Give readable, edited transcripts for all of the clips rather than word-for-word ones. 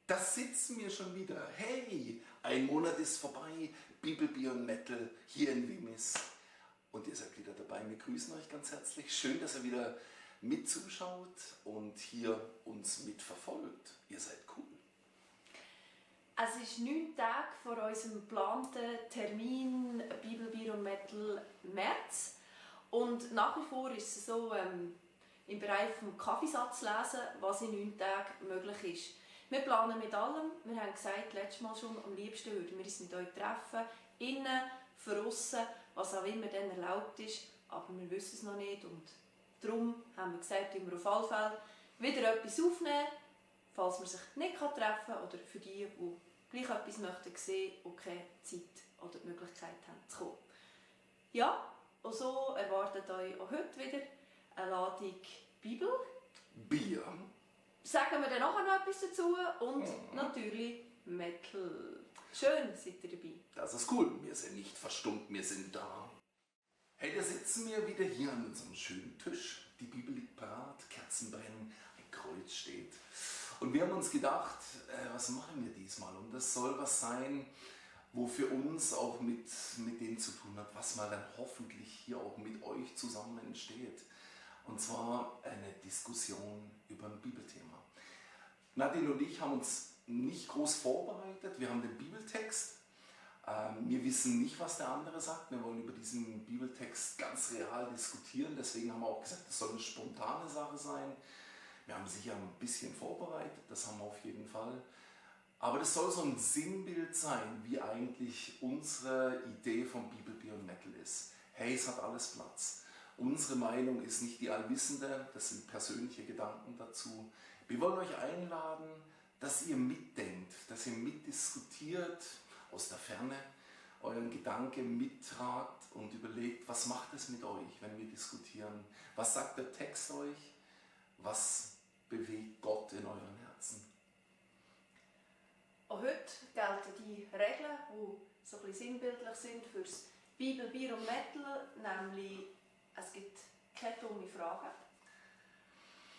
Da sitzen wir schon wieder. Hey, ein Monat ist vorbei. Bibel, Bier und Metal hier in Wimmis. Und ihr seid wieder dabei. Wir grüßen euch ganz herzlich. Schön, dass ihr wieder mitzuschaut und hier uns mitverfolgt. Ihr seid cool. Es ist 9 Tage vor unserem geplanten Termin Bibel, Bier und Metal März. Und nach wie vor ist es so, im Bereich des Kaffeesatzlesen, was in 9 Tagen möglich ist. Wir planen mit allem. Wir haben gesagt, letztes Mal schon, am liebsten würden wir uns mit euch treffen. Innen, draussen, was auch immer dann erlaubt ist. Aber wir wissen es noch nicht. Und darum haben wir gesagt, wir auf alle Fälle wieder etwas aufnehmen, falls man sich nicht treffen kann oder für die, die gleich etwas möchten sehen und keine Zeit oder die Möglichkeit haben zu kommen. Ja, und so erwartet euch auch heute wieder eine Ladung Bibel. Bier. Sagen wir dann nachher noch etwas dazu und natürlich Metal. Schön, seid ihr dabei. Das ist cool. Wir sind nicht verstummt, wir sind da. Hey, da sitzen wir wieder hier an unserem schönen Tisch. Die Bibel liegt parat, Kerzen brennen, ein Kreuz steht. Und wir haben uns gedacht, was machen wir diesmal? Und das soll was sein, wo für uns auch mit dem zu tun hat, was mal dann hoffentlich hier auch mit euch zusammen entsteht. Und zwar eine Diskussion über ein Bibelthema. Nadine und ich haben uns nicht groß vorbereitet. Wir haben den Bibeltext. Wir wissen nicht, was der andere sagt. Wir wollen über diesen Bibeltext ganz real diskutieren. Deswegen haben wir auch gesagt, es soll eine spontane Sache sein. Wir haben sicher ein bisschen vorbereitet, das haben wir auf jeden Fall. Aber das soll so ein Sinnbild sein, wie eigentlich unsere Idee von Bibel, Bier und Metal ist. Hey, es hat alles Platz. Unsere Meinung ist nicht die allwissende, das sind persönliche Gedanken dazu. Wir wollen euch einladen, dass ihr mitdenkt, dass ihr mitdiskutiert aus der Ferne, euren Gedanke mittragt und überlegt, was macht es mit euch, wenn wir diskutieren? Was sagt der Text euch? Was bewegt Gott in euren Herzen? Auch heute gelten die Regeln, die so ein bisschen sinnbildlich sind für das Bibel, Bier und Metal, nämlich es gibt keine dummen Fragen.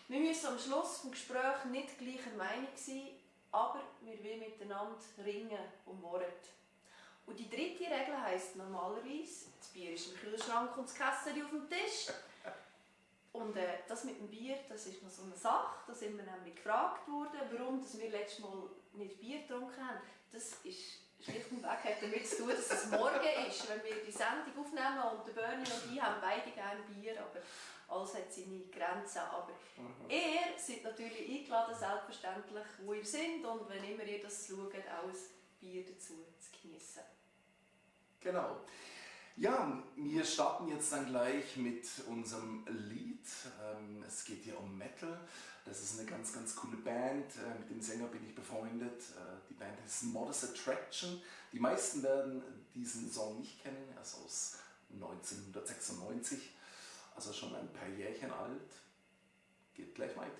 Wir müssen am Schluss des Gesprächs nicht gleicher Meinung sein, aber wir wollen miteinander ringen um Worte. Und die dritte Regel heisst normalerweise, das Bier ist im Kühlschrank und das Kästchen auf dem Tisch. Und das mit dem Bier, das ist noch so eine Sache. Da sind wir nämlich gefragt worden, warum wir letztes Mal nicht Bier getrunken haben. Das ist schlicht und weg hat damit zu tun, dass es morgen ist, wenn wir die Sendung aufnehmen und der Bernie und ich haben beide gerne Bier, aber alles hat seine Grenzen. Aber ihr seid natürlich eingeladen, selbstverständlich, wo ihr seid und wenn immer ihr das schaut, auch ein Bier dazu zu genießen. Genau. Ja, wir starten jetzt dann gleich mit unserem Lied. Es geht hier um Metal. Das ist eine ganz, ganz coole Band. Mit dem Sänger bin ich befreundet. Die Band heißt Modest Attraction. Die meisten werden diesen Song nicht kennen. Er ist aus 1996, also schon ein paar Jährchen alt. Geht gleich weiter.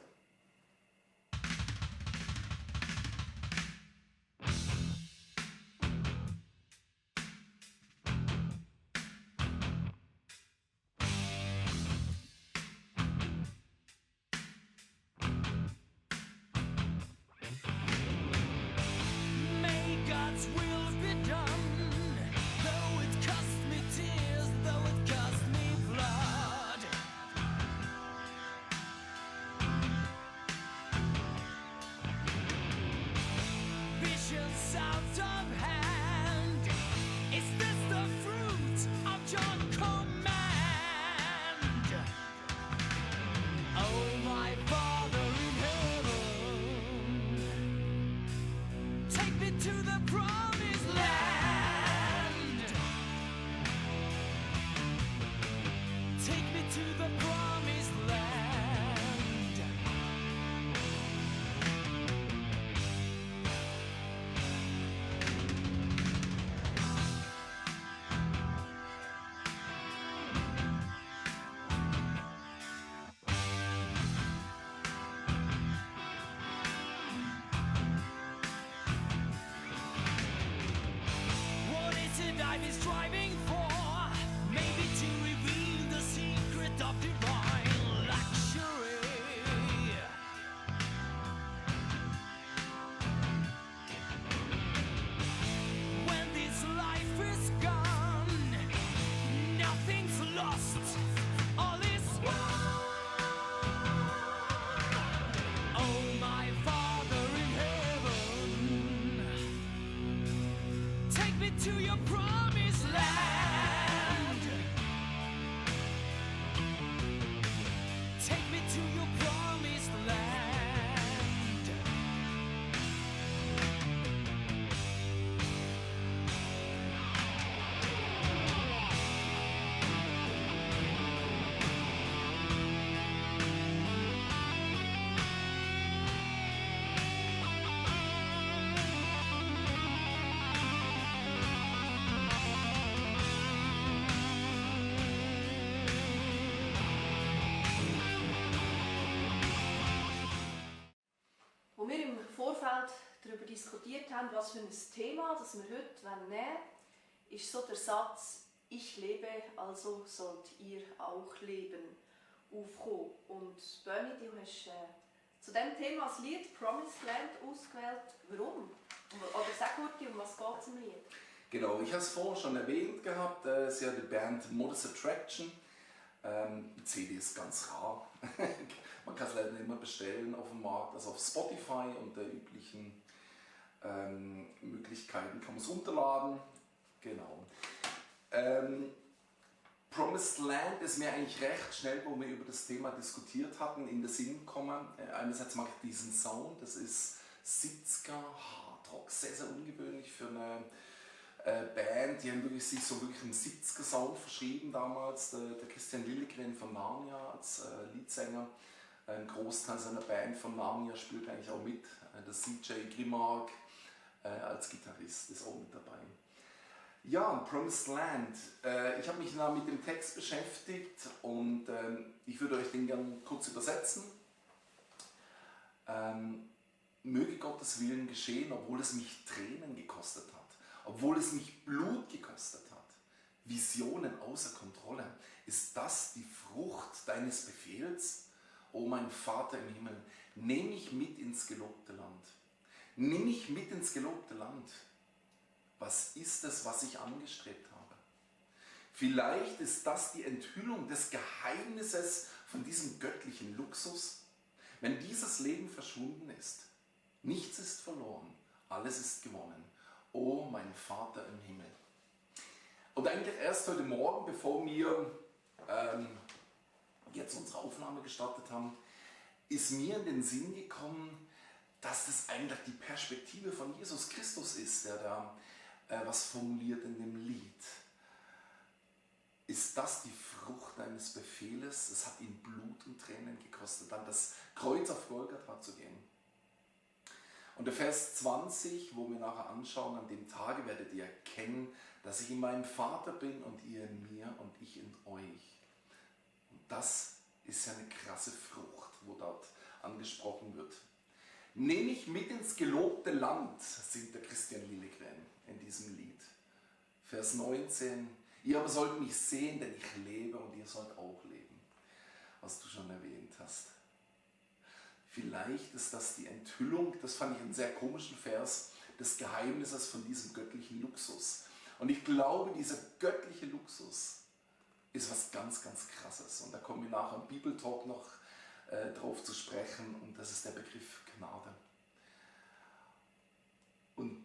life is striving for, maybe to reveal the secret of divine luxury. When this life is gone, nothing's lost, all is won. Oh, my Father in heaven, take me to your promised land. Take me to your promised land. Wo wir im Vorfeld darüber diskutiert haben, was für ein Thema das wir heute nehmen wollen, ist so der Satz «Ich lebe, also sollt ihr auch leben» aufgekommen. Und Bernie, du hast zu diesem Thema das Lied «Promised Land» ausgewählt. Warum? Oder sag kurz, um was geht es im Lied? Genau, ich habe es vorhin schon erwähnt gehabt, es ist ja die Band Modest Attraction. Die CD ist ganz rar. Man kann es leider nicht mehr bestellen auf dem Markt, also auf Spotify und der üblichen Möglichkeiten kann man es runterladen. Genau. Promised Land ist mir eigentlich recht schnell, wo wir über das Thema diskutiert hatten, in den Sinn gekommen. Einerseits mag ich diesen Sound, das ist 70er Hardrock, sehr, sehr ungewöhnlich für eine Band, die haben sich so wirklich einen 70er Sound verschrieben damals. Der Christian Lillegren von Narnia als Leadsänger. Ein Großteil seiner Band von Narnia spielt eigentlich auch mit. Der CJ Grimmark als Gitarrist ist auch mit dabei. Ja, Promised Land. Ich habe mich da mit dem Text beschäftigt und ich würde euch den gerne kurz übersetzen. Möge Gottes Willen geschehen, obwohl es mich Tränen gekostet hat. Obwohl es mich Blut gekostet hat, Visionen außer Kontrolle, ist das die Frucht deines Befehls? O mein Vater im Himmel, nimm mich mit ins gelobte Land. Nimm mich mit ins gelobte Land. Was ist es, was ich angestrebt habe? Vielleicht ist das die Enthüllung des Geheimnisses von diesem göttlichen Luxus. Wenn dieses Leben verschwunden ist, nichts ist verloren, alles ist gewonnen. O mein Vater im Himmel. Und eigentlich erst heute Morgen, bevor wir jetzt unsere Aufnahme gestartet haben, ist mir in den Sinn gekommen, dass das eigentlich die Perspektive von Jesus Christus ist, der da was formuliert in dem Lied. Ist das die Frucht eines Befehles? Es hat ihn Blut und Tränen gekostet, an das Kreuz auf Golgatha zu gehen. Und der Vers 20, wo wir nachher anschauen, an dem Tage werdet ihr erkennen, dass ich in meinem Vater bin und ihr in mir und ich in euch. Und das ist ja eine krasse Frucht, wo dort angesprochen wird. Nehme ich mit ins gelobte Land, singt der Christian Lillegren in diesem Lied. Vers 19, ihr aber sollt mich sehen, denn ich lebe und ihr sollt auch leben, was du schon erwähnt hast. Vielleicht ist das die Enthüllung, das fand ich einen sehr komischen Vers, des Geheimnisses von diesem göttlichen Luxus. Und ich glaube, dieser göttliche Luxus ist was ganz, ganz Krasses. Und da kommen wir nachher im Bibeltalk noch drauf zu sprechen. Und das ist der Begriff Gnade. Und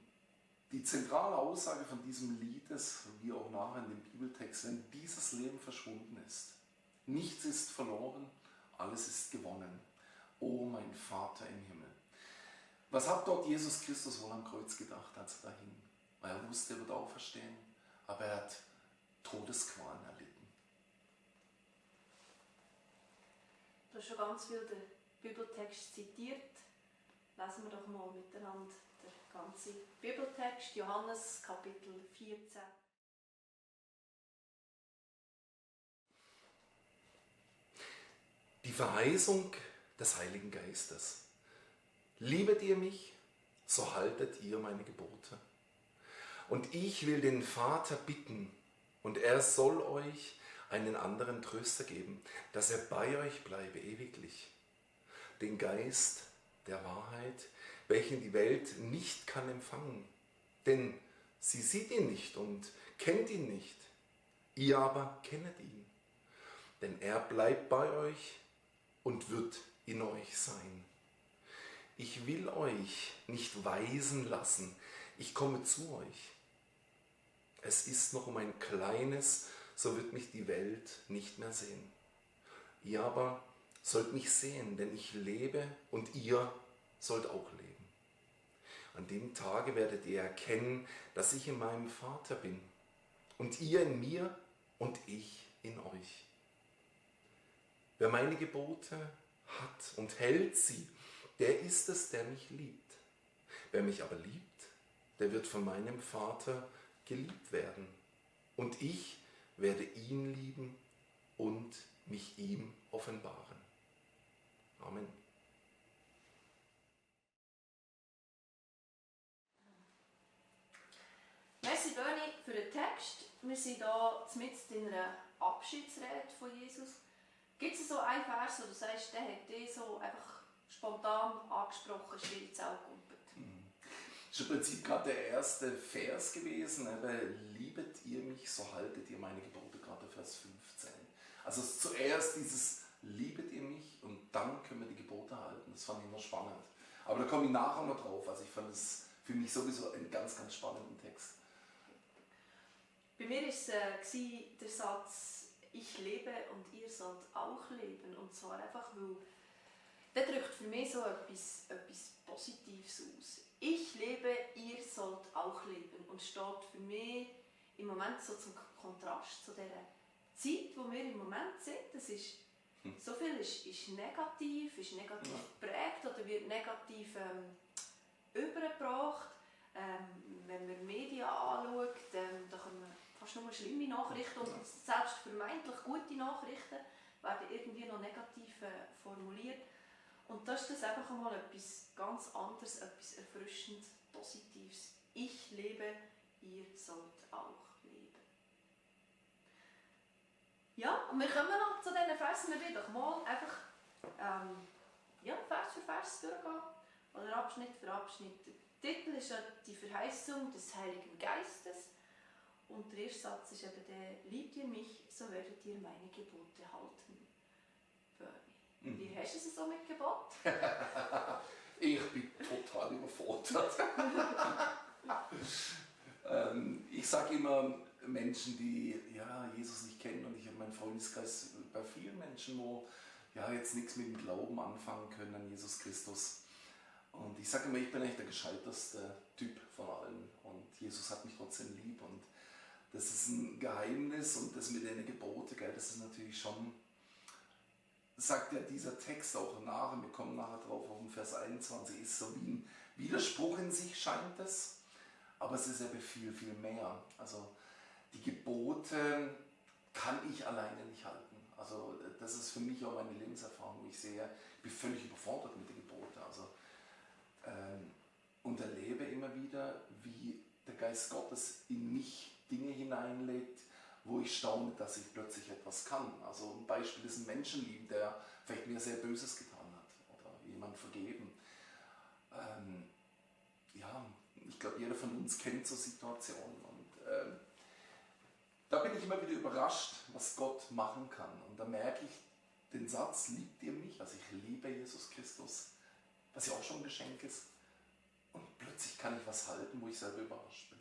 die zentrale Aussage von diesem Lied ist, wie auch nachher in dem Bibeltext, wenn dieses Leben verschwunden ist, nichts ist verloren, alles ist gewonnen. O mein Vater im Himmel. Was hat dort Jesus Christus wohl am Kreuz gedacht, als er dahin? Weil er wusste, er wird auferstehen, aber er hat Todesqualen erlitten. Du hast schon ganz viel den Bibeltext zitiert. Lesen wir doch mal miteinander den ganzen Bibeltext, Johannes Kapitel 14. Die Verheißung des Heiligen Geistes. Liebet ihr mich, so haltet ihr meine Gebote. Und ich will den Vater bitten, und er soll euch einen anderen Tröster geben, dass er bei euch bleibe ewiglich. Den Geist der Wahrheit, welchen die Welt nicht kann empfangen. Denn sie sieht ihn nicht und kennt ihn nicht. Ihr aber kennet ihn. Denn er bleibt bei euch und wird in euch sein. Ich will euch nicht weisen lassen, ich komme zu euch. Es ist noch um ein kleines, so wird mich die Welt nicht mehr sehen. Ihr aber sollt mich sehen, denn ich lebe und ihr sollt auch leben. An dem Tage werdet ihr erkennen, dass ich in meinem Vater bin und ihr in mir und ich in euch. Wer meine Gebote hat und hält sie, der ist es, der mich liebt. Wer mich aber liebt, der wird von meinem Vater geliebt werden. Und ich werde ihn lieben und mich ihm offenbaren. Amen. Merci Bernie für den Text. Wir sind hier mitten in einer Abschiedsrede von Jesus. Gibt es so einen Vers, wo du sagst, der hat dich so einfach spontan angesprochen, still ins Auge gegumpelt? Das ist im Prinzip gerade der erste Vers gewesen, aber liebet ihr mich, so haltet ihr meine Gebote, gerade Vers 15. Also zuerst dieses liebet ihr mich und dann können wir die Gebote halten. Das fand ich noch spannend. Aber da komme ich nachher noch drauf. Also ich fand es für mich sowieso einen ganz, ganz spannenden Text. Bei mir war es der Satz, ich lebe und ihr sollt auch leben. Und zwar einfach, weil der drückt für mich so etwas Positives aus. Ich lebe, ihr sollt auch leben. Und steht für mich im Moment so zum Kontrast zu dieser Zeit, wo wir im Moment sind. Das ist, so viel ist negativ geprägt oder wird negativ übergebracht. Wenn man Medien anschaut, da kommen fast nur schlimme Nachrichten und selbst vermeintlich gute Nachrichten werden irgendwie noch negativ formuliert. Und da ist das einfach einmal etwas ganz anderes, etwas erfrischend Positives. Ich lebe, ihr sollt auch leben. Ja, und wir kommen noch zu diesen Versen. Wir werden doch mal einfach Vers für Vers durchgehen. Oder Abschnitt für Abschnitt. Der Titel ist ja die Verheißung des Heiligen Geistes. Und der erste Satz ist eben der, liebt ihr mich, so werdet ihr meine Gebote halten. Bernie, wie hast du es so mit Gebot? Ich bin total überfordert. Ich sage immer Menschen, die Jesus nicht kennen, und ich habe meinen Freundeskreis bei vielen Menschen, wo jetzt nichts mit dem Glauben anfangen können an Jesus Christus. Und ich sage immer, ich bin eigentlich der gescheiterste Typ von allen und Jesus hat mich trotzdem lieb und das ist ein Geheimnis und das mit den Geboten, das ist natürlich schon, sagt ja dieser Text auch nachher, wir kommen nachher drauf auf den Vers 21, ist so wie ein Widerspruch in sich, scheint es, aber es ist eben viel, viel mehr. Also die Gebote kann ich alleine nicht halten. Also das ist für mich auch meine Lebenserfahrung, wo ich sehe, ich bin völlig überfordert mit den Geboten. Also, und erlebe immer wieder, wie der Geist Gottes in mich Dinge hineinlegt, wo ich staune, dass ich plötzlich etwas kann. Also ein Beispiel ist ein Menschenlieben, der vielleicht mir sehr Böses getan hat oder jemand vergeben. Ich glaube, jeder von uns kennt so Situationen und da bin ich immer wieder überrascht, was Gott machen kann. Und da merke ich den Satz, liebt ihr mich? Also ich liebe Jesus Christus, was ja auch schon ein Geschenk ist. Und plötzlich kann ich was halten, wo ich selber überrascht bin.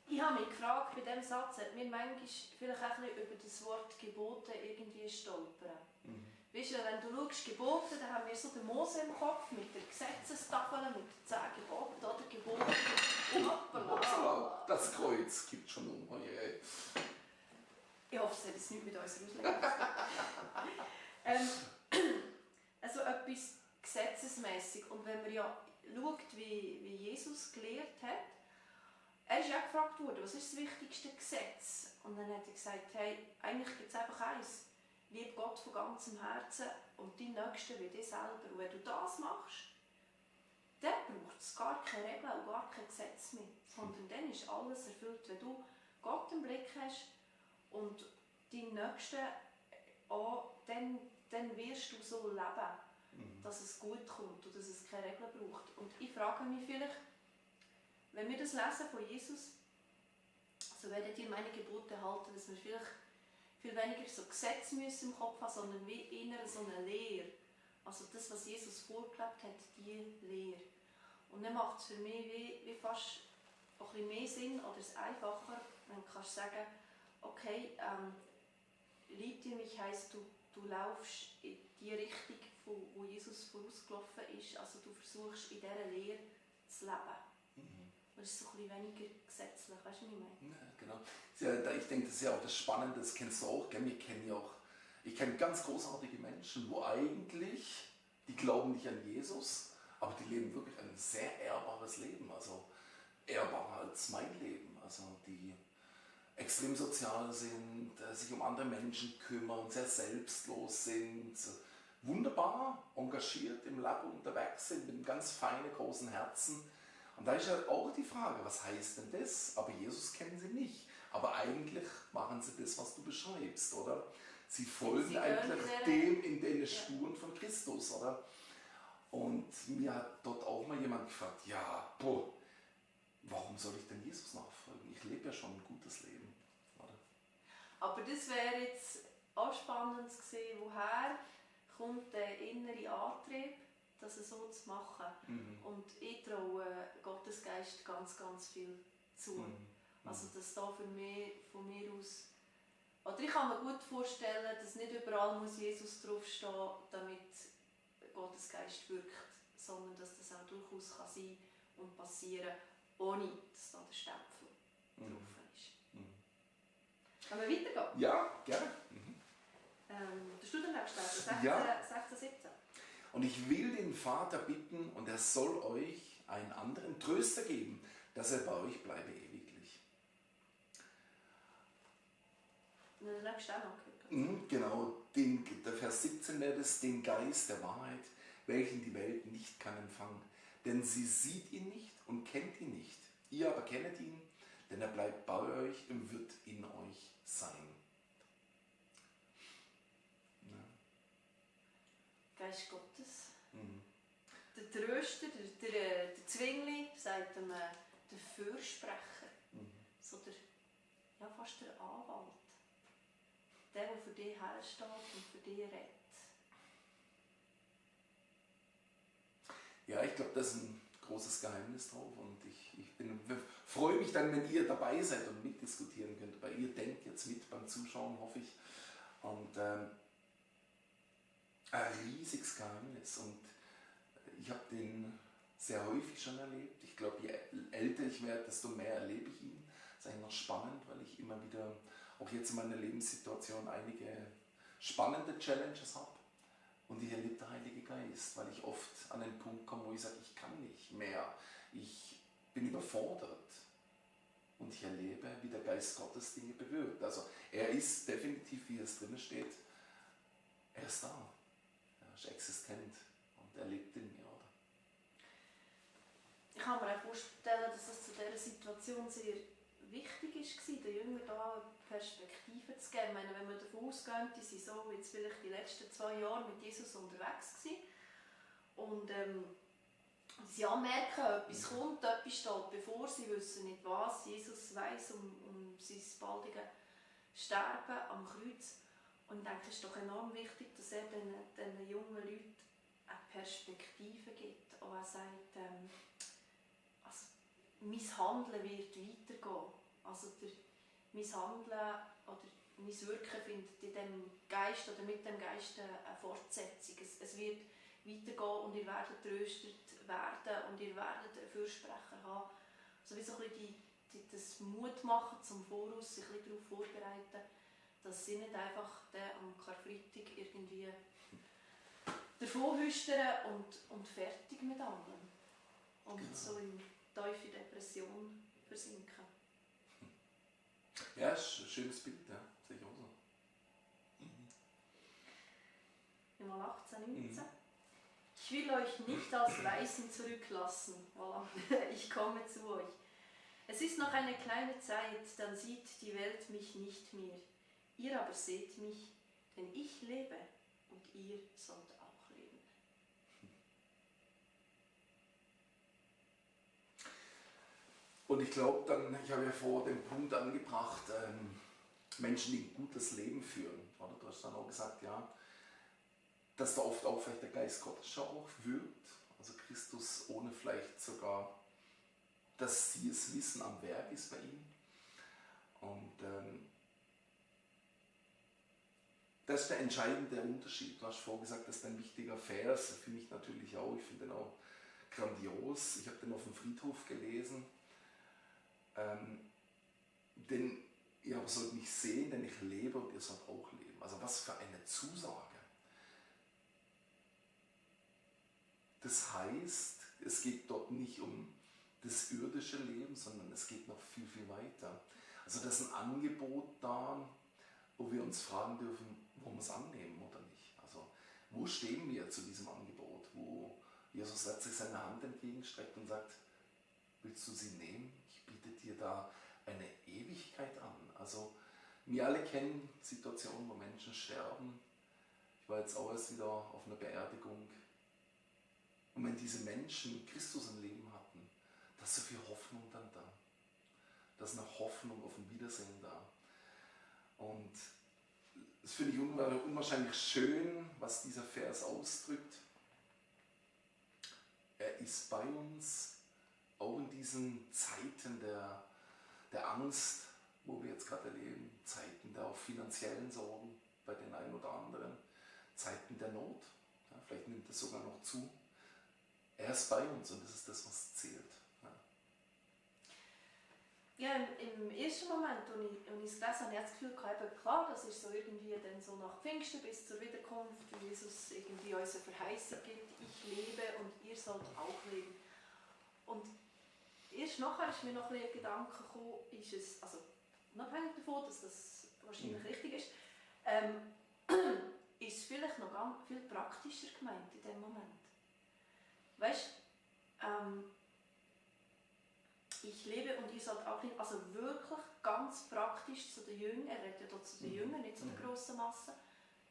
Ich habe mich gefragt, bei diesem Satz hat mir manchmal vielleicht auch ein bisschen über das Wort Gebote irgendwie stolpern. Weißt du, wenn du schaust, Gebote, dann haben wir so den Mose im Kopf mit der Gesetzestafel, mit den 10 Geboten oder Gebote. Hoppala, das Kreuz gibt schon um. Oh je. Ich hoffe, es hat jetzt nichts mit uns auslegen. Also etwas gesetzesmässig. Und wenn man ja schaut, wie Jesus gelehrt hat, er ist ja gefragt worden, was ist das wichtigste Gesetz? Und dann hat er gesagt, hey, eigentlich gibt es einfach eins. Lieb Gott von ganzem Herzen und deinen Nächsten wie dich selber. Und wenn du das machst, dann braucht es gar keine Regeln und gar kein Gesetz mehr. Sondern dann ist alles erfüllt, wenn du Gott im Blick hast und deinen Nächsten auch, dann wirst du so leben, dass es gut kommt und dass es keine Regeln braucht. Und ich frage mich vielleicht, wenn wir das lesen von Jesus, so werdet ihr meine Gebote halten, dass wir vielleicht viel weniger so Gesetze müssen im Kopf haben, sondern wie eher so eine Lehre. Also das, was Jesus vorgelebt hat, die Lehre. Und dann macht es für mich wie fast ein bisschen mehr Sinn oder es einfacher, wenn du kannst sagen, okay, liebt ihr mich heisst, du laufst in die Richtung, wo Jesus vorausgelaufen ist. Also du versuchst in dieser Lehre zu leben. Das ist so ein bisschen weniger gesetzlich, weißt du, was ich meine? Ja, genau. Ich denke, das ist ja auch das Spannende, das kennst du auch, gell? Ich kenne ganz großartige Menschen, wo eigentlich, die glauben nicht an Jesus, aber die leben wirklich ein sehr ehrbares Leben, also ehrbarer als mein Leben, also die extrem sozial sind, sich um andere Menschen kümmern, sehr selbstlos sind, wunderbar engagiert im Lab unterwegs sind, mit einem ganz feinen, großen Herzen. Und da ist ja auch die Frage, was heißt denn das? Aber Jesus kennen sie nicht. Aber eigentlich machen sie das, was du beschreibst, oder? Sie folgen eigentlich dem in den Spuren von Christus, oder? Und mir hat dort auch mal jemand gefragt, ja, warum soll ich denn Jesus nachfolgen? Ich lebe ja schon ein gutes Leben, oder? Aber das wäre jetzt auch spannend zu sehen, woher kommt der innere Antrieb, das so zu machen. Und ich traue Gottes Geist ganz, ganz viel zu. Also dass da von mir aus, oder ich kann mir gut vorstellen, dass nicht überall muss Jesus draufstehen, damit Gottes Geist wirkt, sondern dass das auch durchaus kann sein und passieren, ohne dass da der Stempel drauf ist. Können wir weitergehen? Ja, gerne. Der Studienwerkstatt, 16, Ja. 16, 17. Und ich will den Vater bitten, und er soll euch einen anderen Tröster geben, dass er bei euch bleibe ewiglich. Der nächste auch noch. Genau, der Vers 17 wäre das, den Geist der Wahrheit, welchen die Welt nicht kann empfangen. Denn sie sieht ihn nicht und kennt ihn nicht. Ihr aber kennet ihn, denn er bleibt bei euch und wird in euch sein. Geist Gottes. Der Tröster, der Zwingli, sagt ihm der Fürsprecher. So fast der Anwalt. Der für dich hersteht und für dich redet. Ja, ich glaube, das ist ein großes Geheimnis drauf und ich freue mich dann, wenn ihr dabei seid und mitdiskutieren könnt. Weil ihr denkt jetzt mit beim Zuschauen, hoffe ich. Und ein riesiges Geheimnis und ich habe den sehr häufig schon erlebt. Ich glaube, je älter ich werde, desto mehr erlebe ich ihn. Das ist eigentlich noch spannend, weil ich immer wieder, auch jetzt in meiner Lebenssituation, einige spannende Challenges habe. Und ich erlebe den Heiligen Geist, weil ich oft an den Punkt komme, wo ich sage, ich kann nicht mehr. Ich bin überfordert. Und ich erlebe, wie der Geist Gottes Dinge bewirkt. Also er ist definitiv, wie es drin steht, er ist da. Er ist existent und er lebt in mir, oder? Ich kann mir auch vorstellen, dass es zu dieser Situation sehr wichtig war, den Jüngern da eine Perspektive zu geben. Ich meine, wenn man davon ausgeht, die sind so jetzt vielleicht die letzten 2 Jahre mit Jesus unterwegs gewesen. Und sie anmerken, etwas kommt, etwas steht bevor, sie wissen nicht was. Jesus weiss um sein baldige Sterben am Kreuz. Und ich denke, es ist doch enorm wichtig, dass er diesen jungen Leuten eine Perspektive gibt. Und er sagt, also, mein Handeln wird weitergehen. Also mein Handeln oder mein Wirken findet in dem Geist oder mit dem Geist eine Fortsetzung. Es wird weitergehen und ihr werdet tröstet werden und ihr werdet einen Fürsprecher haben. Also wie so ein bisschen das Mut machen, zum Voraus sich ein bisschen darauf vorbereiten, dass sie nicht einfach am Karfreitag irgendwie davon hüstern und fertig mit allem. Und genau. So in tiefe Depression versinken. Ja, ist ein schönes Bild, ja. Sehe ich auch so. Mal 18, 19. Ich will euch nicht als Weisen zurücklassen. Voilà. Ich komme zu euch. Es ist noch eine kleine Zeit, dann sieht die Welt mich nicht mehr. Ihr aber seht mich, denn ich lebe und ihr sollt auch leben. Und ich glaube dann, ich habe ja vor den Punkt angebracht, Menschen, die ein gutes Leben führen. Oder du hast dann auch gesagt, ja, dass da oft auch vielleicht der Geist Gottes schon auch wirkt. Also Christus ohne vielleicht sogar, dass sie es wissen, am Werk ist bei ihm. Und das ist der entscheidende Unterschied. Du hast vorhin gesagt, das ist ein wichtiger Vers, für mich natürlich auch. Ich finde den auch grandios. Ich habe den auf dem Friedhof gelesen. Denn ihr sollt mich sehen, denn ich lebe und ihr sollt auch leben. Also was für eine Zusage. Das heißt, es geht dort nicht um das irdische Leben, sondern es geht noch viel, viel weiter. Also das ist ein Angebot da, wo wir uns fragen dürfen, wollen wir es annehmen oder nicht. Also wo stehen wir zu diesem Angebot, wo Jesus letztlich seine Hand entgegenstreckt und sagt, willst du sie nehmen? Ich biete dir da eine Ewigkeit an. Also wir alle kennen Situationen, wo Menschen sterben. Ich war jetzt auch erst wieder auf einer Beerdigung. Und wenn diese Menschen Christus im Leben hatten, da ist so viel Hoffnung dann da. Da ist eine Hoffnung auf ein Wiedersehen da. Und das finde ich unwahrscheinlich schön, was dieser Vers ausdrückt. Er ist bei uns, auch in diesen Zeiten der Angst, wo wir jetzt gerade erleben, Zeiten der auch finanziellen Sorgen bei den einen oder anderen, Zeiten der Not. Ja, vielleicht nimmt es sogar noch zu. Er ist bei uns und das ist das, was zählt. Ja, im ersten Moment, als ich es gelesen habe, habe ich das Gefühl gehabt, klar, das ist so irgendwie dann so nach Pfingsten bis zur Wiederkunft, wie Jesus irgendwie uns eine Verheißung gibt, ich lebe und ihr sollt auch leben. Und erst nachher ist mir noch ein bisschen Gedanke gekommen, ist es, also unabhängig davon, dass das wahrscheinlich richtig ist, ist es vielleicht noch ganz viel praktischer gemeint in dem Moment. Weißt du, ich lebe und ihr sollt auch leben, also wirklich ganz praktisch zu den Jüngern, er redet ja dort zu den Jüngern, nicht zu der grossen Masse,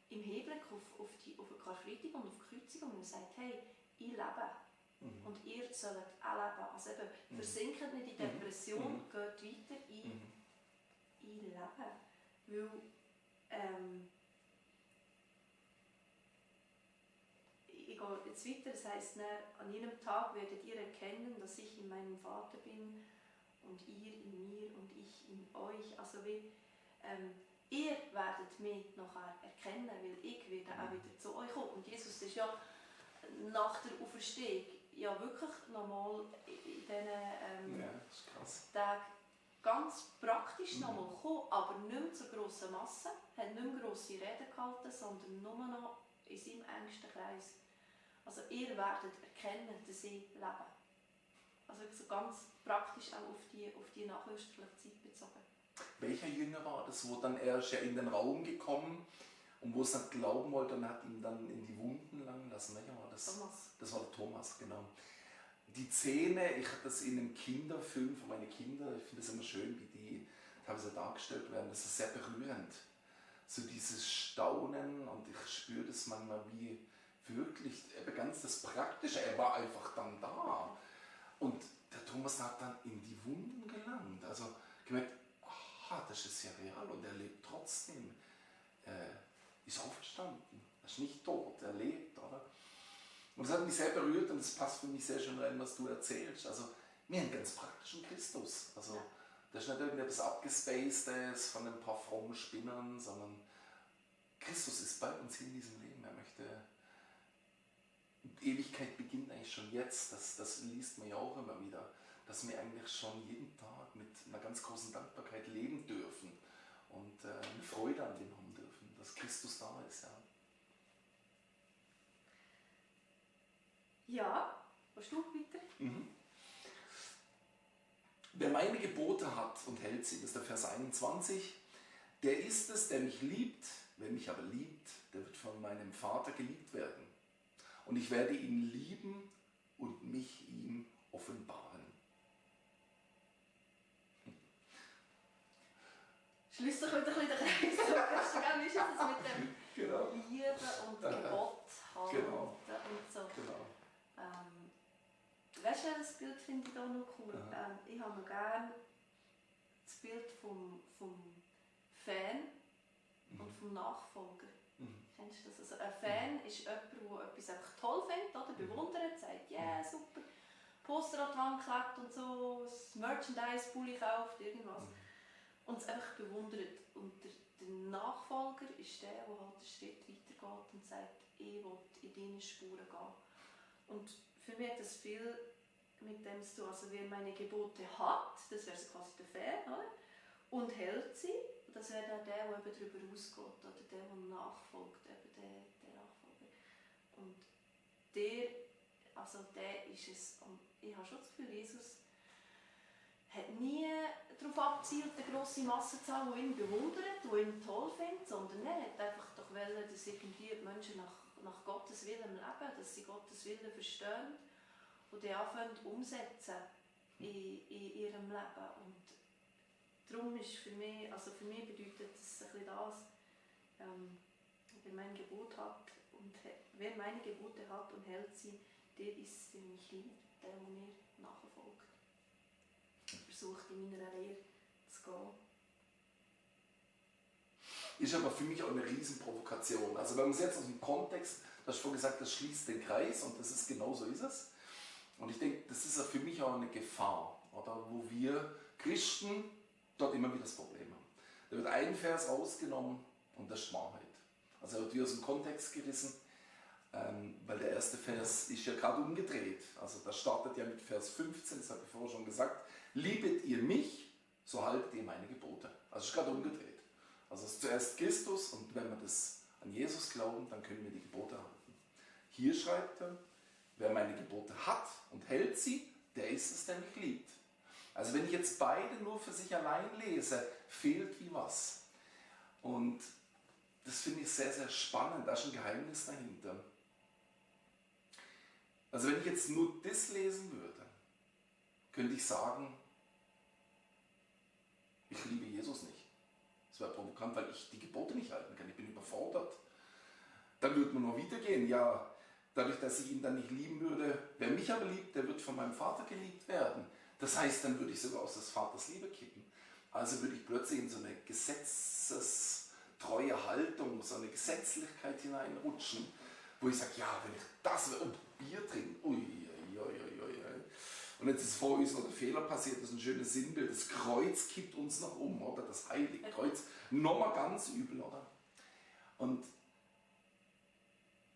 im Hinblick auf die Karfreitag und auf die Kreuzigung und er sagt, hey, ich lebe. Und ihr sollt auch leben. Also eben, versinkt nicht in Depression, geht weiter, ich lebe. Weil, ich gehe jetzt weiter, das heisst, an jenem Tag werdet ihr erkennen, dass ich in meinem Vater bin und ihr in mir und ich in euch. Also wie, ihr werdet mich nachher erkennen, weil ich werde auch wieder zu euch kommen. Und Jesus ist ja nach der Auferstehung ja wirklich nochmal in diesen Tagen ganz praktisch nochmal gekommen, aber nicht mehr zur grossen Masse, hat nicht mehr grosse Reden gehalten, sondern nur noch in seinem engsten Kreis. Also ihr werdet erkennen, dass ich lebe. Also so ganz praktisch auch auf die nachösterliche Zeit bezogen. Welcher Jünger war das, wo dann er ist ja in den Raum gekommen und wo es nicht glauben wollte und hat ihn dann in die Wunden langen lassen? Welcher war das? Thomas. Das war der Thomas, genau. Die Szene, ich hatte das in einem Kinderfilm für meine Kinder, ich finde es immer schön, wie die teilweise dargestellt werden, das ist sehr berührend. So dieses Staunen und ich spüre das manchmal wie wirklich ganz das Praktische, er war einfach dann da. Und der Thomas hat dann in die Wunden gelangt. Also gemerkt, aha, das ist ja real und er lebt trotzdem. Ist auferstanden, er ist nicht tot, er lebt, oder? Und das hat mich sehr berührt und das passt für mich sehr schön rein, was du erzählst. Also wir haben einen ganz praktischen Christus. Also das ist nicht irgendetwas Abgespacedes von ein paar frommen Spinnern, sondern Christus ist bei uns in diesem Leben. Er möchte, die Ewigkeit beginnt eigentlich schon jetzt, das liest man ja auch immer wieder, dass wir eigentlich schon jeden Tag mit einer ganz großen Dankbarkeit leben dürfen und eine Freude an dem haben dürfen, dass Christus da ist. Ja. Ja, willst du weiter? Wer meine Gebote hat und hält sie, das ist der Vers 21, der ist es, der mich liebt. Wer mich aber liebt, der wird von meinem Vater geliebt werden. und ich werde ihn lieben und mich ihm offenbaren. Schließt doch wieder ein bisschen den Kreis. Wie ist das mit dem Genau. Lieben und Gebot halten Genau. und so. Genau. Weißt du, das Bild finde ich auch noch cool. Ich habe mir gerne das Bild vom Fan und vom Nachfolger. Kennst du das? Also ein Fan ist jemand, der etwas einfach toll findet, oder bewundert, sagt, ja, yeah, super, Poster an die Wand klebt und so, das Merchandise-Pulli kauft, irgendwas. Und es einfach bewundert. Und der Nachfolger ist der halt einen Schritt weitergeht und sagt, ich will in deine Spuren gehen. Und für mich hat das viel mit dem zu tun, also wer meine Gebote hat, das wäre so quasi der Fan, oder? Und hält sie, das wäre dann der eben darüber ausgeht, oder der nachfolgt, eben der Nachfolger. Und der ist es, und ich habe schon das Gefühl, Jesus hat nie darauf abgezielt, eine grosse Massenzahl, die ihn bewundert, die ihn toll findet, sondern er hat einfach doch wollen, dass irgendwie die Menschen nach Gottes Willen leben, dass sie Gottes Willen verstehen und die anfangen umsetzen in ihrem Leben. Und darum ist für mich bedeutet das ein bisschen das, wer mein Gebot hat und wer meine Gebote hat und hält sie, der ist für mich lieb, der mir nachfolgt. Versucht in meiner Lehre zu gehen. Ist aber für mich auch eine Riesenprovokation. Also wenn man es jetzt aus dem Kontext, du hast vorhin gesagt, das schließt den Kreis und das ist genau so ist es. Und ich denke, das ist für mich auch eine Gefahr, oder? Wo wir Christen dort immer wieder das Problem haben. Da wird ein Vers rausgenommen und das ist die Wahrheit. Also er wird wieder aus dem Kontext gerissen, weil der erste Vers ist ja gerade umgedreht. Also das startet ja mit Vers 15, das habe ich vorher schon gesagt. Liebet ihr mich, so haltet ihr meine Gebote. Also es ist gerade umgedreht. Also es ist zuerst Christus und wenn wir das an Jesus glauben, dann können wir die Gebote halten. Hier schreibt er, wer meine Gebote hat und hält sie, der ist es, der mich liebt. Also wenn ich jetzt beide nur für sich allein lese, fehlt wie was. Und das finde ich sehr, sehr spannend, da ist ein Geheimnis dahinter. Also wenn ich jetzt nur das lesen würde, könnte ich sagen, ich liebe Jesus nicht. Das wäre provokant, weil ich die Gebote nicht halten kann, ich bin überfordert. Dann würde man noch weitergehen, ja, dadurch, dass ich ihn dann nicht lieben würde, wer mich aber liebt, der wird von meinem Vater geliebt werden. Das heißt, dann würde ich sogar aus des Vaters Liebe kippen. Also würde ich plötzlich in so eine gesetzestreue Haltung, so eine Gesetzlichkeit hineinrutschen, wo ich sage, ja, wenn ich das und Bier trinke, ui. Und jetzt ist vor uns noch der Fehler passiert, das ist ein schönes Sinnbild, das Kreuz kippt uns noch um, oder? Das Heilige Kreuz, nochmal ganz übel, oder?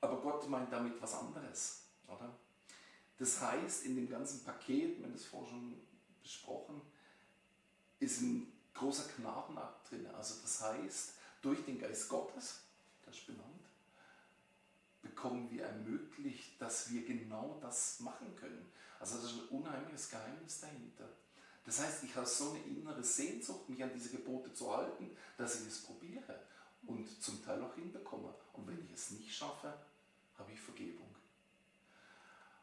Aber Gott meint damit was anderes, oder? Das heißt, in dem ganzen Paket, wir haben das vorher schon besprochen, ist ein großer Gnadenakt drin. Also das heißt, durch den Geist Gottes, das ist benannt, bekommen wir ermöglicht, dass wir genau das machen können. Also das ist ein unheimliches Geheimnis dahinter. Das heißt, ich habe so eine innere Sehnsucht, mich an diese Gebote zu halten, dass ich es probiere und zum Teil auch hinbekomme. Und wenn ich es nicht schaffe, habe ich Vergebung.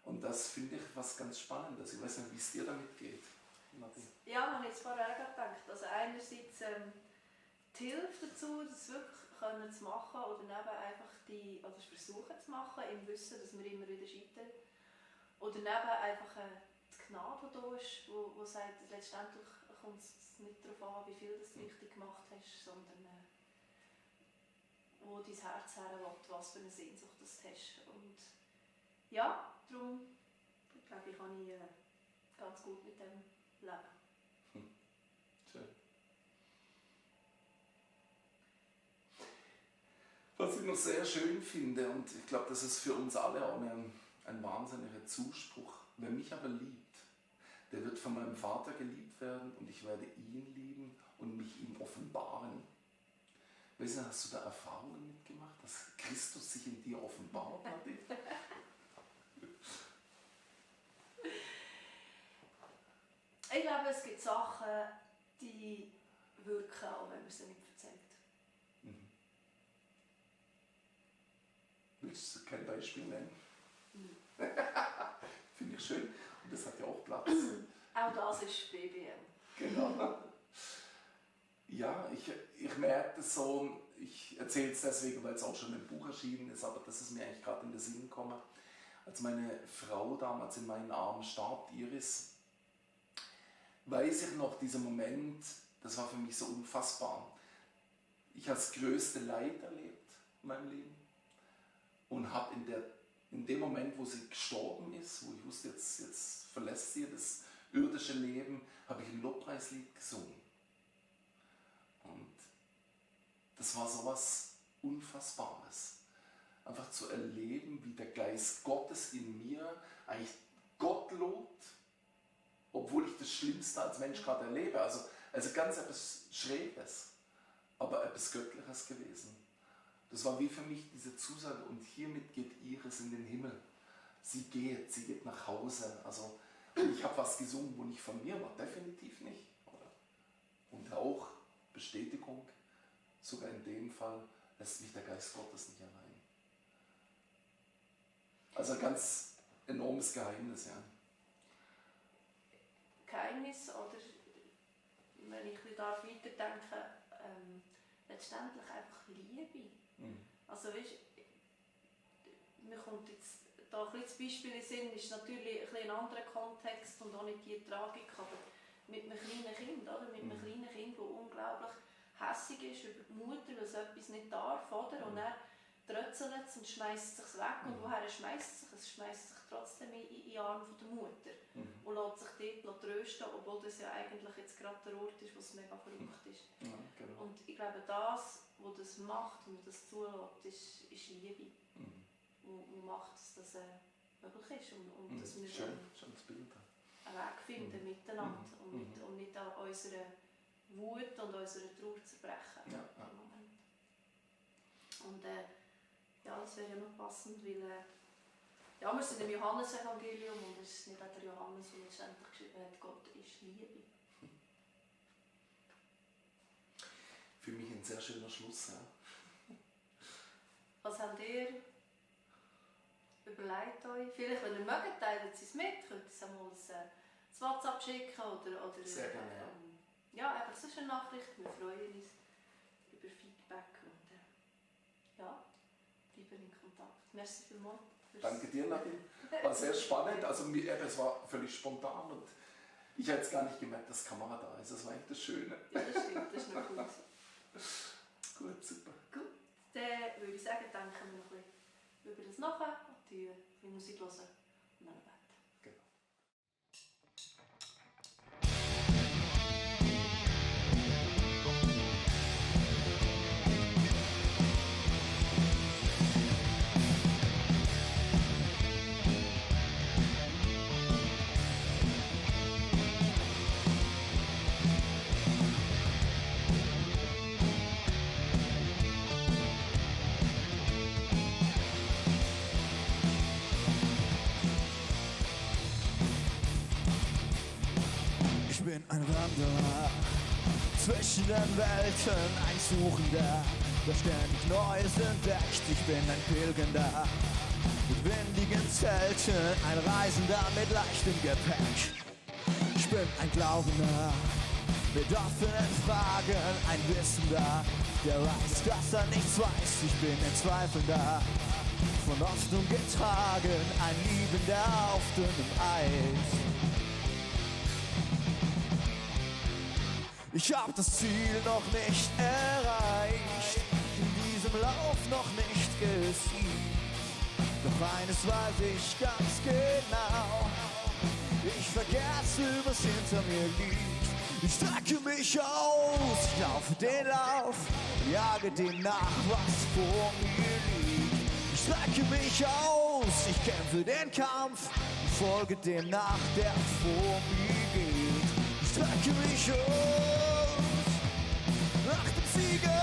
Und das finde ich was ganz Spannendes. Ich weiß nicht, wie es dir damit geht. Ja, man hat jetzt vorher auch gedacht. Also einerseits die Hilfe dazu, das wirklich zu machen oder eben einfach oder versuchen zu machen, im Wissen, dass wir immer wieder scheitern. Oder eben einfach die Gnade, die da ist, wo sagt, letztendlich kommt es nicht darauf an, wie viel du richtig gemacht hast, sondern wo dein Herz her will, was für eine Sehnsucht du hast. Und ja, darum glaube ich, kann ich ganz gut mit dem leben. Schön. Was ich noch sehr schön finde, und ich glaube, das ist für uns alle auch ein wahnsinniger Zuspruch, wer mich aber liebt, der wird von meinem Vater geliebt werden und ich werde ihn lieben und mich ihm offenbaren. Weißt du, hast du da Erfahrungen mitgemacht, dass Christus sich in dir offenbart hat? Ich glaube, es gibt Sachen, die wirken, auch wenn man sie nicht erzählt. Willst du kein Beispiel nennen? Finde ich schön. Und das hat ja auch Platz. Auch das ist BBM. Genau. Ja, ich merke das so, ich erzähle es deswegen, weil es auch schon im Buch erschienen ist, aber das ist mir eigentlich gerade in den Sinn gekommen. Als meine Frau damals in meinen Armen starb, Iris, weiß ich noch, dieser Moment, das war für mich so unfassbar. Ich habe das größte Leid erlebt in meinem Leben und habe in dem Moment, wo sie gestorben ist, wo ich wusste, jetzt verlässt sie das irdische Leben, habe ich ein Lobpreislied gesungen. Und das war so was Unfassbares. Einfach zu erleben, wie der Geist Gottes in mir eigentlich Gott lobt, obwohl ich das Schlimmste als Mensch gerade erlebe. Also ganz etwas Schräges, aber etwas Göttliches gewesen. Das war wie für mich diese Zusage, und hiermit geht Iris in den Himmel. Sie geht nach Hause. Also ich habe was gesungen, wo nicht von mir war, definitiv nicht. Und auch Bestätigung, sogar in dem Fall, lässt mich der Geist Gottes nicht allein. Also ein ganz enormes Geheimnis, ja. Geheimnis, oder wenn ich wieder weiterdenke, letztendlich einfach Liebe. Also weißt, mir kommt jetzt da ein bisschen das Beispiel in den Sinn, ist natürlich ein bisschen anderer Kontext und auch nicht die Tragik, aber mit einem kleinen Kind, oder? Mit einem kleinen Kind, das unglaublich hässig ist über die Mutter, weil es etwas nicht darf, oder? Und er trötzelt es und schmeißt es sich weg. Und woher schmeißt es sich? Es schmeißt sich trotzdem in die Arme der Mutter und lässt sich dort trösten, obwohl das ja eigentlich jetzt gerade der Ort ist, wo es mega verrückt ist. Ja, genau. Und ich glaube, das, was das macht und das zulässt, ist Liebe. Und macht, dass das möglich ist und dass wir schönes Bild. einen Weg finden miteinander und nicht an unserer Wut und unserer Trauer zerbrechen. Ja. Im Moment. Und ja, das wäre ja noch passend, weil wir sind im Johannes-Evangelium und es ist nicht auch der Johannes, der letztendlich geschrieben hat, Gott ist Liebe. Für mich ein sehr schöner Schluss. Ja. Was habt ihr überlegt euch? Vielleicht, wenn ihr mögt, teilt es mit, könnt ihr es einmal ein WhatsApp schicken oder sehr gerne, ja, einfach sonst eine Nachricht. Wir freuen uns über Feedback und bleiben in Kontakt. Merci vielmals. Danke dir, Nadine. War sehr spannend. Also es war völlig spontan und ich hätte es gar nicht gemerkt, dass Kamera da ist. Das war eigentlich das Schöne. Ja, das stimmt, das ist noch gut. Gut, super. Gut, dann würde ich sagen, denken wir noch ein bisschen über das nachher und die Musik hören und dann beten. Genau. Ich bin ein Wanderer zwischen den Welten, ein Suchender, der ständig Neues entdeckt. Ich bin ein Pilgernder mit windigen Zelten, ein Reisender mit leichtem Gepäck. Ich bin ein Glaubender mit offenen Fragen, ein Wissender, der weiß, dass er nichts weiß. Ich bin ein Zweifelnder, von Hoffnung getragen, ein Liebender auf dünnem Eis. Ich hab das Ziel noch nicht erreicht, in diesem Lauf noch nicht gesiegt. Doch eines weiß ich ganz genau, ich vergesse, was hinter mir liegt. Ich strecke mich aus, ich laufe den Lauf, jage dem nach, was vor mir liegt. Ich strecke mich aus, ich kämpfe den Kampf, folge dem nach, der vor mir geht. Ich strecke mich aus, nach dem Siegespreis.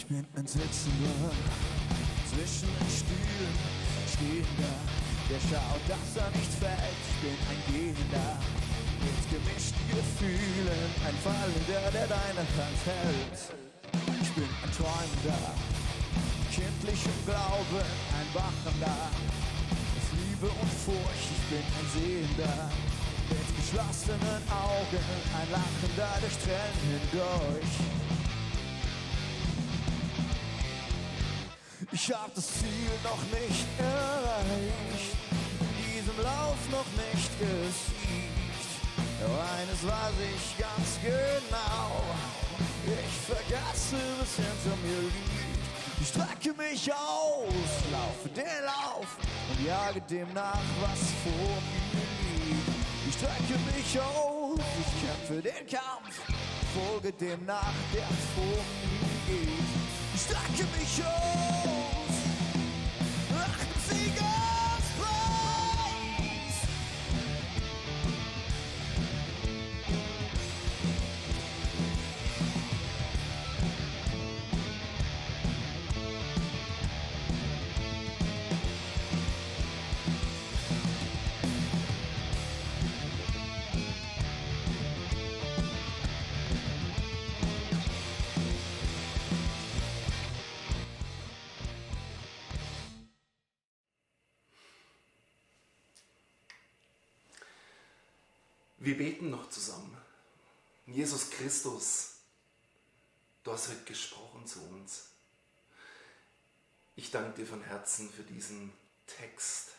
bin ein Sitzender zwischen den Stühlen, Stehender, der schaut, dass er nicht fällt. Ich bin ein Gehender mit gemischten Gefühlen, ein Fallender, der deine Hand hält. Ich bin ein Träumender, kindlichem Glauben, ein Wachender, aus Liebe und Furcht. Ich bin ein Sehender mit geschlossenen Augen, ein Lachender durch Tränen hindurch. Ich hab das Ziel noch nicht erreicht, in diesem Lauf noch nicht gesiegt. Doch eines weiß ich ganz genau, ich vergesse, was hinter mir liegt. Ich strecke mich aus, laufe den Lauf und jage dem nach, was vor mir liegt. Ich strecke mich aus, ich kämpfe den Kampf, folge dem nach, der vor mir geht. Ich strecke mich aus, nach dem Siegespreis. Wir beten noch zusammen. Jesus Christus, du hast heute gesprochen zu uns. Ich danke dir von Herzen für diesen Text.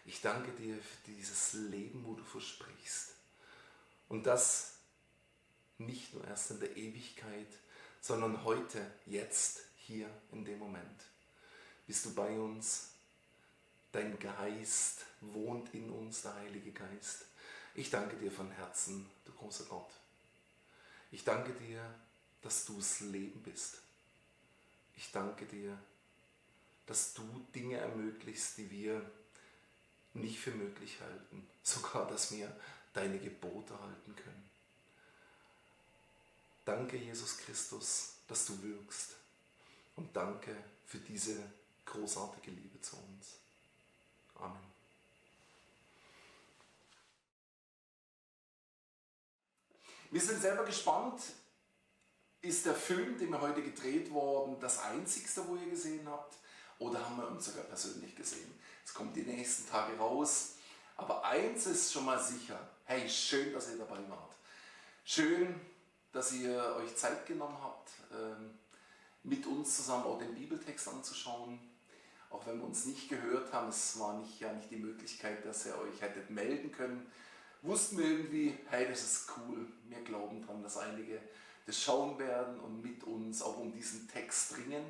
Ich danke dir für dieses Leben, wo du versprichst. Und das nicht nur erst in der Ewigkeit, sondern heute, jetzt, hier, in dem Moment. Bist du bei uns? Dein Geist wohnt in uns, der Heilige Geist. Ich danke dir von Herzen, du großer Gott. Ich danke dir, dass du das Leben bist. Ich danke dir, dass du Dinge ermöglichst, die wir nicht für möglich halten. Sogar, dass wir deine Gebote halten können. Danke, Jesus Christus, dass du wirkst. Und danke für diese großartige Liebe zu uns. Amen. Wir sind selber gespannt, ist der Film, den wir heute gedreht worden, das einzigste, wo ihr gesehen habt? Oder haben wir uns sogar persönlich gesehen? Es kommt die nächsten Tage raus. Aber eins ist schon mal sicher. Hey, schön, dass ihr dabei wart. Schön, dass ihr euch Zeit genommen habt, mit uns zusammen auch den Bibeltext anzuschauen. Auch wenn wir uns nicht gehört haben, es war nicht die Möglichkeit, dass ihr euch hättet melden können. Wussten wir irgendwie, hey, das ist cool, wir glauben dran, dass einige das schauen werden und mit uns auch um diesen Text ringen.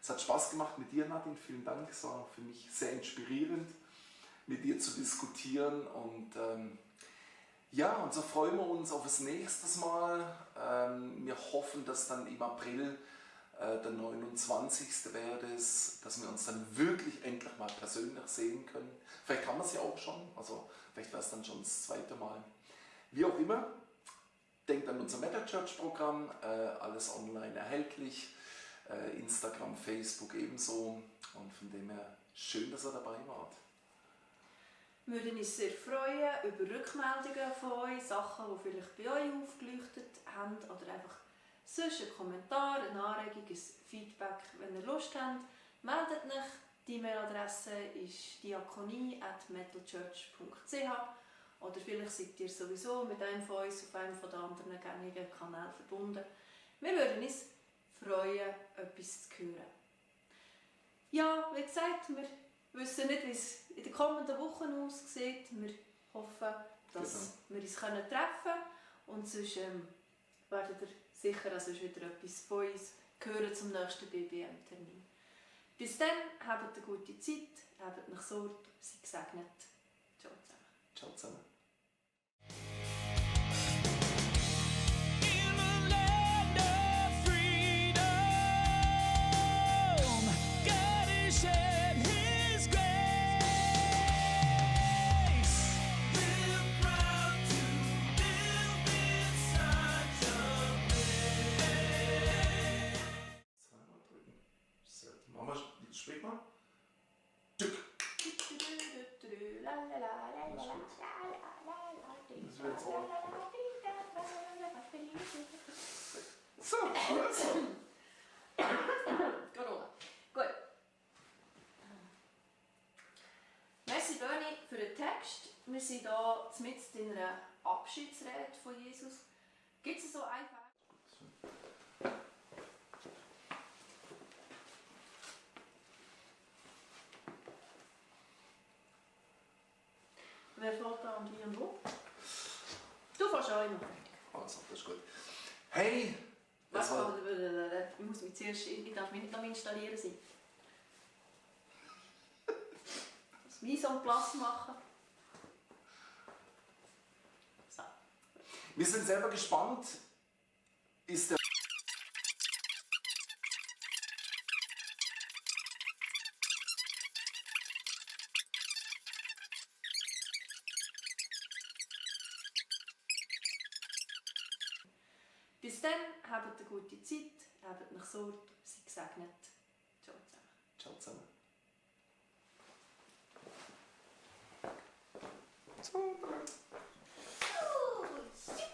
Es hat Spaß gemacht mit dir, Nadine, vielen Dank, es war für mich sehr inspirierend, mit dir zu diskutieren und und so freuen wir uns auf das nächste Mal. Wir hoffen, dass dann im April der 29. wäre es, dass wir uns dann wirklich endlich mal persönlich sehen können. Vielleicht kann man es ja auch schon, also vielleicht wäre es dann schon das zweite Mal. Wie auch immer, denkt an unser Meta Church Programm, alles online erhältlich, Instagram, Facebook ebenso und von dem her schön, dass ihr dabei wart. Wir würden uns sehr freuen über Rückmeldungen von euch, Sachen, die vielleicht bei euch aufgeleuchtet haben oder einfach sonst ein Kommentar, eine Anregung, ein Feedback, wenn ihr Lust habt. Meldet euch. Die E-Mail-Adresse ist diakonie@metalchurch.ch oder vielleicht seid ihr sowieso mit einem von uns auf einem der anderen gängigen Kanäle verbunden. Wir würden uns freuen, etwas zu hören. Ja, wie gesagt, wir wissen nicht, wie es in den kommenden Wochen aussieht. Wir hoffen, dass wir uns treffen können und sonst werdet ihr sicher wieder etwas von uns hören zum nächsten BBM-Termin. Bis dann, habt eine gute Zeit, habt euch Sorge, seid gesegnet. Ciao zusammen. Ciao zusammen. Sprich mal. Tück. So, also. Corona. Gut. Merci Bernie für den Text. Wir sind hier mitten in einer Abschiedsrede von Jesus. Gibt es so einfach? Wer fährt da und wie und wo? Du fährst auch immer. Also, das ist gut. Hey! Was? Das war, Ich muss mich zuerst, ich darf mich nicht am Installieren sein. Das Mise en place machen. So. wir sind selber gespannt. Ist der Bis dann, habt eine gute Zeit, habt euch so, seid gesegnet. Ciao zusammen. Ciao zusammen. Oh,